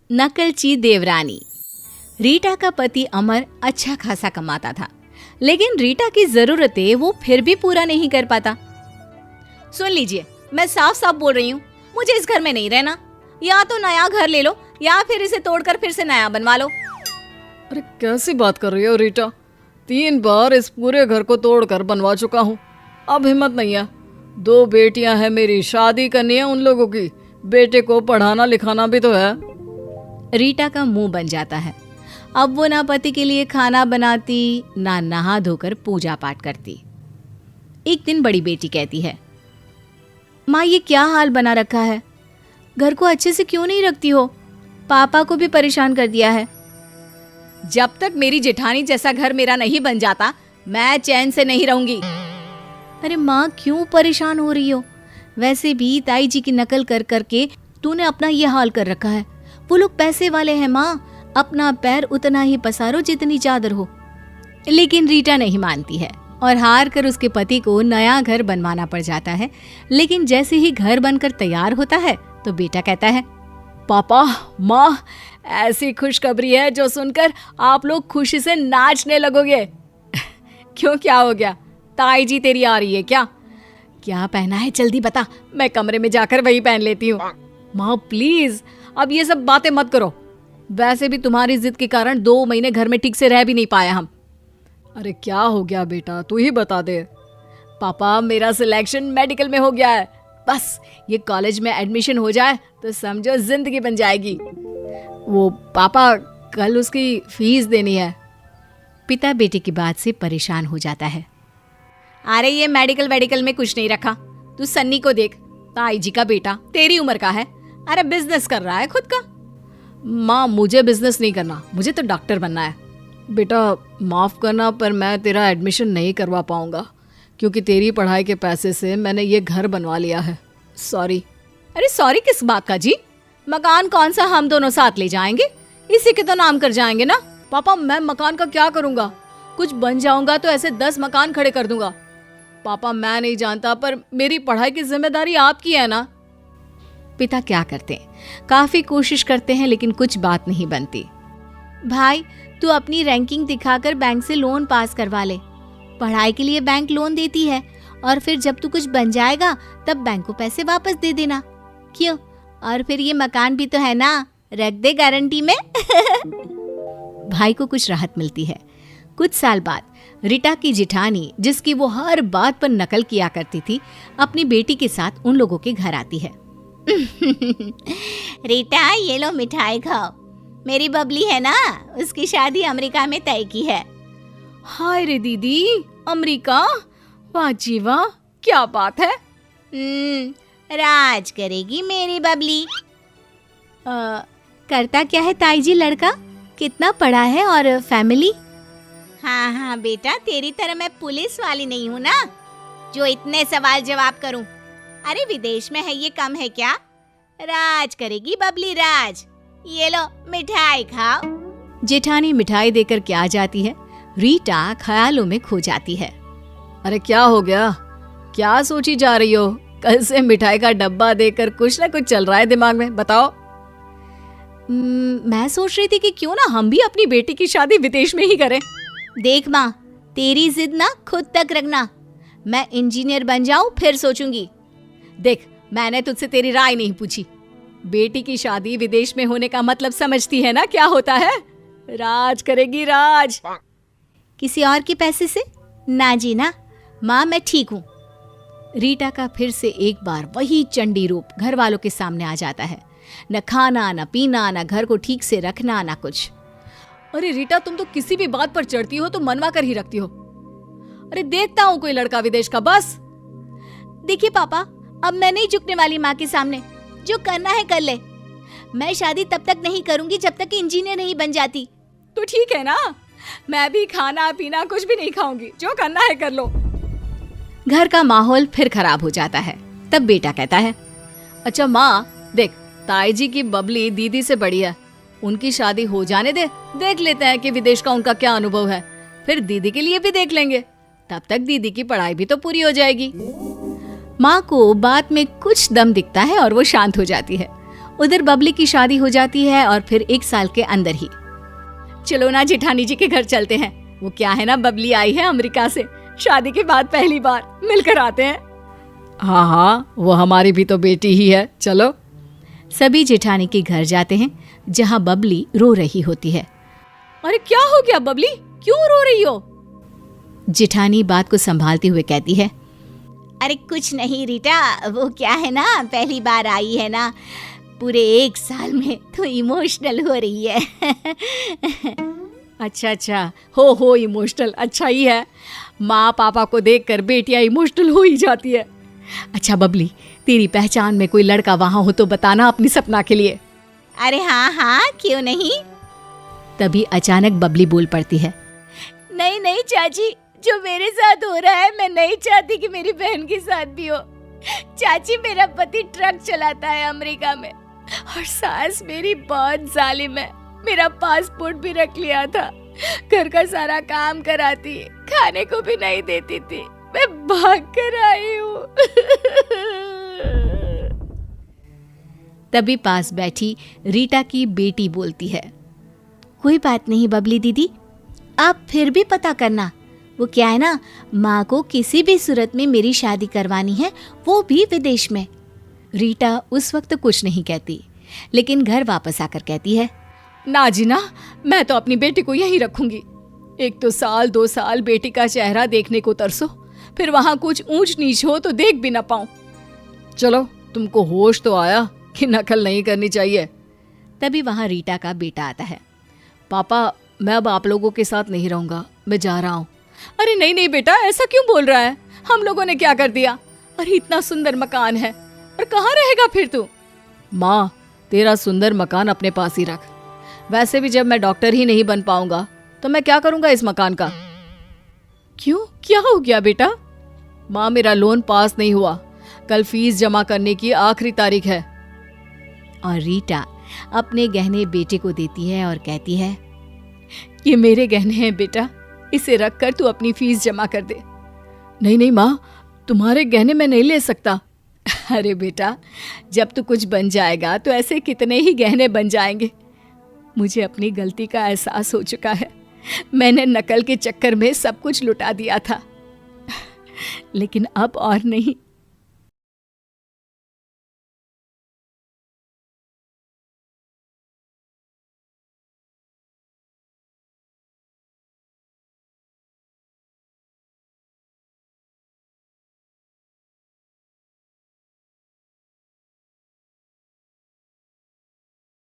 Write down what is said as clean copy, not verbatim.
नकलची देवरानी। रीटा का पति अमर अच्छा खासा कमाता था, लेकिन रीटा की जरूरतें वो फिर भी पूरा नहीं कर पाता। सुन लीजिए, मैं साफ साफ बोल रही हूँ, मुझे इस घर में नहीं रहना। या तो नया घर ले लो या फिर इसे तोड़कर फिर से नया बनवा लो। अरे कैसी बात कर रही हो रीटा? 3 बार इस पूरे घर को तोड़कर बनवा चुका हूँ, अब हिम्मत नहीं है। 2 बेटियां हैं मेरी, शादी करनी है उन लोगों की, बेटे को पढ़ाना लिखाना भी तो है। रीटा का मुंह बन जाता है। अब वो ना पति के लिए खाना बनाती, ना नहा धोकर पूजा पाठ करती। एक दिन बड़ी बेटी कहती है, माँ ये क्या हाल बना रखा है, घर को अच्छे से क्यों नहीं रखती हो? पापा को भी परेशान कर दिया है। जब तक मेरी जेठानी जैसा घर मेरा नहीं बन जाता, मैं चैन से नहीं रहूंगी। अरे माँ क्यों परेशान हो रही हो? वैसे भी ताई जी की नकल कर करके तूने अपना ये हाल कर रखा है। वो लोग पैसे वाले हैं माँ, अपना पैर उतना ही पसारो जितनी चादर हो। लेकिन रीटा नहीं मानती है और हार कर उसके पति को नया घर बनवाना पड़ जाता है। लेकिन जैसे ही घर बनकर तैयार होता है तो बेटा कहता है, पापा माँ, ऐसी खुशखबरी है जो सुनकर आप लोग खुशी से नाचने लगोगे। क्यों, क्या हो गया? ताई जी तेरी आ रही है क्या? क्या पहना है जल्दी बता, मैं कमरे में जाकर वही पहन लेती हूँ। माँ प्लीज अब ये सब बातें मत करो, वैसे भी तुम्हारी जिद के कारण 2 महीने घर में ठीक से रह भी नहीं पाए हम। अरे क्या हो गया बेटा, तू ही बता दे। पापा मेरा सिलेक्शन मेडिकल में हो गया है, बस ये कॉलेज में एडमिशन हो जाए तो समझो जिंदगी बन जाएगी। वो पापा कल उसकी फीस देनी है। पिता बेटे की बात से परेशान हो जाता है। अरे ये मेडिकल में कुछ नहीं रखा, तू सन्नी को देख, ताई जी का बेटा तेरी उम्र का है। अरे बिजनेस कर रहा है खुद का। माँ मुझे बिजनेस नहीं करना, मुझे तो डॉक्टर बनना है। बेटा माफ करना पर मैं तेरा एडमिशन नहीं करवा पाऊंगा, क्योंकि तेरी पढ़ाई के पैसे से मैंने ये घर बनवा लिया है। सॉरी। अरे सॉरी किस बात का जी? मकान कौन सा हम दोनों साथ ले जाएंगे, इसी के तो नाम कर जाएंगे ना। पापा मैं मकान का क्या करूंगा, कुछ बन जाऊंगा तो ऐसे 10 मकान खड़े कर दूंगा। पापा मैं नहीं जानता पर मेरी पढ़ाई की जिम्मेदारी आपकी है ना। पिता क्या करते हैं, काफी कोशिश करते हैं लेकिन कुछ बात नहीं बनती। भाई तू अपनी रैंकिंग दिखाकर बैंक से लोन पास करवा ले, पढ़ाई के लिए बैंक लोन देती है और फिर जब तू कुछ बन जाएगा तब बैंक को पैसे वापस दे देना। क्यों? और फिर ये मकान भी तो है ना, रख दे गारंटी में। भाई को कुछ राहत मिलती है। कुछ साल बाद रीटा की जिठानी, जिसकी वो हर बात पर नकल किया करती थी, अपनी बेटी के साथ उन लोगों के घर आती है। रीटा ये लो मिठाई खाओ, मेरी बबली है ना, उसकी शादी अमेरिका में तय की है। हाय रे दीदी, अमेरिका? वाह जी वाह, क्या बात है। राज करेगी मेरी बबली। करता क्या है ताई जी लड़का, कितना पढ़ा है और फैमिली? हाँ बेटा, तेरी तरह मैं पुलिस वाली नहीं हूँ ना जो इतने सवाल जवाब करूँ। अरे विदेश में है ये कम है क्या? राज करेगी बबली राज। ये लो मिठाई खाओ। जेठानी मिठाई देकर क्या जाती है, रीटा ख्यालों में खो जाती है। अरे क्या हो गया, क्या सोची जा रही हो? कल से मिठाई का डब्बा देकर कुछ ना कुछ चल रहा है दिमाग में, बताओ। मैं सोच रही थी कि क्यों ना हम भी अपनी बेटी की शादी विदेश में ही करें। देख माँ, तेरी जिद ना खुद तक रखना, मैं इंजीनियर बन जाऊं फिर सोचूंगी। देख मैंने तुझसे तेरी राय नहीं पूछी, बेटी की शादी विदेश में होने का मतलब समझती है ना क्या होता है? राज करेगी राज। किसी और के पैसे से? ना जी ना माँ, मैं ठीक हूँ। रीटा का फिर से एक बार वही चंडी रूप घर वालों के सामने आ जाता है। न खाना न पीना, न घर को ठीक से रखना, न कुछ। अरे रीटा तुम तो किसी भी बात पर चढ़ती हो तो मनवा कर ही रखती हो। अरे देखता हूँ कोई लड़का विदेश का, बस। देखिए पापा, अब मैं नहीं झुकने वाली माँ के सामने, जो करना है कर ले। मैं शादी तब तक नहीं करूंगी जब तक इंजीनियर नहीं बन जाती। तो ठीक है ना, मैं भी खाना पीना कुछ भी नहीं खाऊंगी, जो करना है कर लो। घर का माहौल फिर खराब हो जाता है। तब बेटा कहता है, अच्छा माँ देख, ताई जी की बबली दीदी से बड़ी है, उनकी शादी हो जाने दे, देख लेते हैं कि विदेश का उनका क्या अनुभव है, फिर दीदी के लिए भी देख लेंगे, तब तक दीदी की पढ़ाई भी तो पूरी हो जाएगी। माँ को बात में कुछ दम दिखता है और वो शांत हो जाती है। उधर बबली की शादी हो जाती है और फिर 1 साल के अंदर ही। चलो ना जेठानी जी के घर चलते हैं। वो क्या है ना, बबली आई है अमेरिका से, शादी के बाद पहली बार मिलकर आते हैं। हाँ हाँ, वो हमारी भी तो बेटी ही है, चलो। सभी जेठानी के घर जाते हैं जहाँ बबली रो रही होती है। अरे क्या हो गया बबली, क्यों रो रही हो? जेठानी बात को संभालते हुए कहती है, अरे कुछ नहीं रीटा, वो क्या है ना, पहली बार आई है ना, पूरे 1 साल में तो इमोशनल हो रही है। अच्छा, हो इमोशनल, अच्छा ही है। माँ पापा को देखकर बेटियां इमोशनल हो ही जाती है। अच्छा बबली, तेरी पहचान में कोई लड़का वहां हो तो बताना अपनी सपना के लिए। अरे हाँ, क्यों नहीं। तभी अचानक बबली बोल पड़ती है, नहीं चाची, जो मेरे साथ हो रहा है मैं नहीं चाहती कि मेरी बहन के साथ भी हो। चाची, मेरा पति ट्रक चलाता है अमेरिका में और सास मेरी बहुत जालिम है। मेरा पासपोर्ट भी रख लिया था, घर का सारा काम कराती, खाने को भी नहीं देती थी। मैं भाग कर आई हूँ। तभी पास बैठी रीटा की बेटी बोलती है, कोई बात नहीं बबली दीदी, आप फिर भी पता करना। वो क्या है ना, माँ को किसी भी सूरत में मेरी शादी करवानी है, वो भी विदेश में। रीटा उस वक्त कुछ नहीं कहती, लेकिन घर वापस आकर कहती है, ना जी ना, मैं तो अपनी बेटी को यहीं रखूंगी। 1 तो साल 2 साल बेटी का चेहरा देखने को तरसो, फिर वहां कुछ ऊंच नीच हो तो देख भी ना पाऊं। चलो, तुमको होश तो आया कि नकल नहीं करनी चाहिए। तभी वहां रीटा का बेटा आता है। पापा, मैं अब आप लोगों के साथ नहीं रहूंगा, मैं जा रहा हूँ। अरे नहीं बेटा, ऐसा क्यों बोल रहा है? हम लोगों ने क्या कर दिया? अरे इतना सुंदर मकान है, और कहाँ रहेगा फिर तू? माँ, तेरा सुंदर मकान अपने पास ही रख। वैसे भी जब मैं डॉक्टर ही नहीं बन पाऊंगा तो मैं क्या करूंगा इस मकान का? क्यों, क्या हो गया बेटा? माँ, मेरा लोन पास नहीं हुआ, कल फीस जमा करने की आखिरी तारीख है। और रीटा अपने गहने बेटे को देती है और कहती है, ये मेरे गहने हैं बेटा, इसे रख कर तू अपनी फीस जमा कर दे। नहीं माँ, तुम्हारे गहने मैं नहीं ले सकता। अरे बेटा, जब तू कुछ बन जाएगा तो ऐसे कितने ही गहने बन जाएंगे। मुझे अपनी गलती का एहसास हो चुका है, मैंने नकल के चक्कर में सब कुछ लुटा दिया था, लेकिन अब और नहीं।